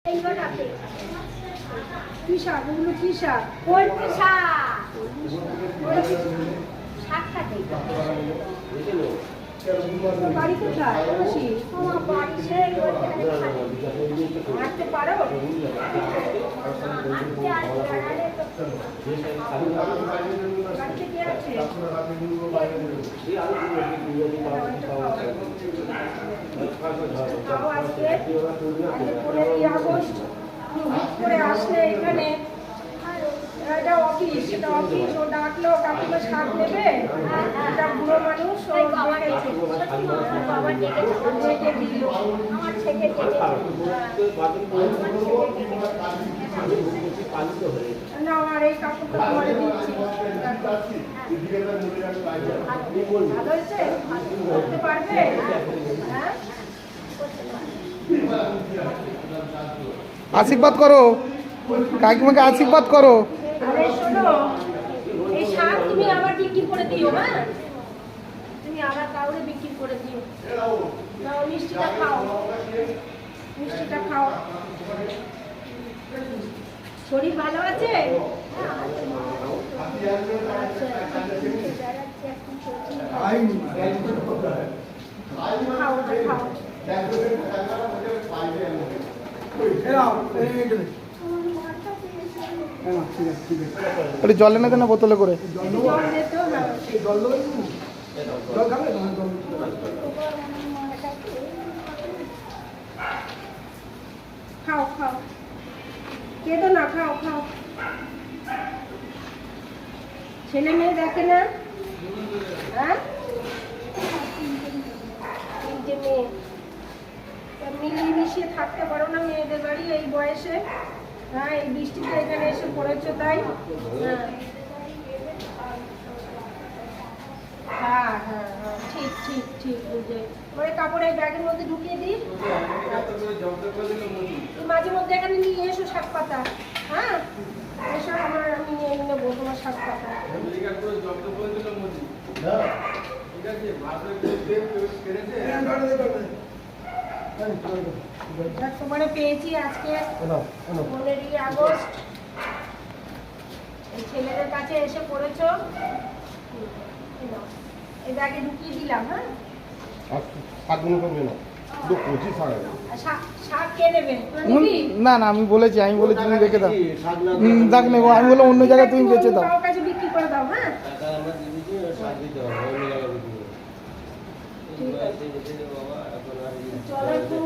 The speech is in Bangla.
কি শাক? ওগুলো কি শাক? কলমি শাক। শাক খাতে বাড়ি কোথায়? আমার বাড়ি সেই হাঁটতে পারো? হাঁটতে আর বেড়ালে তো বাড়িতে কে আছে? তাও আজকে 15ই আগস্ট হুট করে আসলে এখানে এটা অফিস, সেটা অফিস। ও ডাকলো কাকিমা শাক নেবে, এটা বুড়ো মানুষ, ও ডেকে দিল। আমার ছেলে না, আর এই কাপড়টা তোমারে দিচ্ছি। ভালো হয়েছে? করতে পারবে? হ্যাঁ, আশীর্বাদ করো, কাকিমাকে আশীর্বাদ করো। আরে শোনো, এই শাক তুমি আবার বিক্রি করে দিও। হ্যাঁ, তুমি আবার কাউরে বিক্রি করে দিও। নাও, মিষ্টিটা খাও, মিষ্টিটা খাও। শরীর ভালো আছে? খাও, ওটা খাও। একটু জল এনে দেন না বোতলে করে। জল দিতে হবে। খাও খাও, কেঁদো না, খাও খাও। ছেলে মেয়ে দেখে না? হ্যাঁ, তিনটে মেয়ে। তা মিলিয়ে মিশিয়ে থাকতে পারো না মেয়েদের বাড়ি এই বয়সে? হ্যাঁ, এই বৃষ্টিতে এখানে এসে পড়েছো তাই? হ্যাঁ হ্যাঁ হ্যাঁ, ঠিক ঠিক ঠিক। বুঝে ওই কাপড়ের ব্যাগের মধ্যে ঢুকিয়ে দিই। মাঝে মধ্যে এখানে নিয়ে এসো শাক পাতা। হ্যাঁ, এসো, আমার আমি নিয়ে নেবো তোমার শাক পাতা। তোমারে পেয়েছি আজকে 15ই আগস্ট। এই ছেলেদের কাছে এসে পড়েছো, এই ব্যাগে ঢুকিয়ে দিলাম। হ্যাঁ, শাক কে নেবে? না না, আমি বলেছি তুমি রেখে দাও। দাগ নেবো, আমি বললাম অন্য জায়গায় তুমি বেঁচে দাও। কারোর কাছে বিক্রি করে দাও। হ্যাঁ, চলো একটু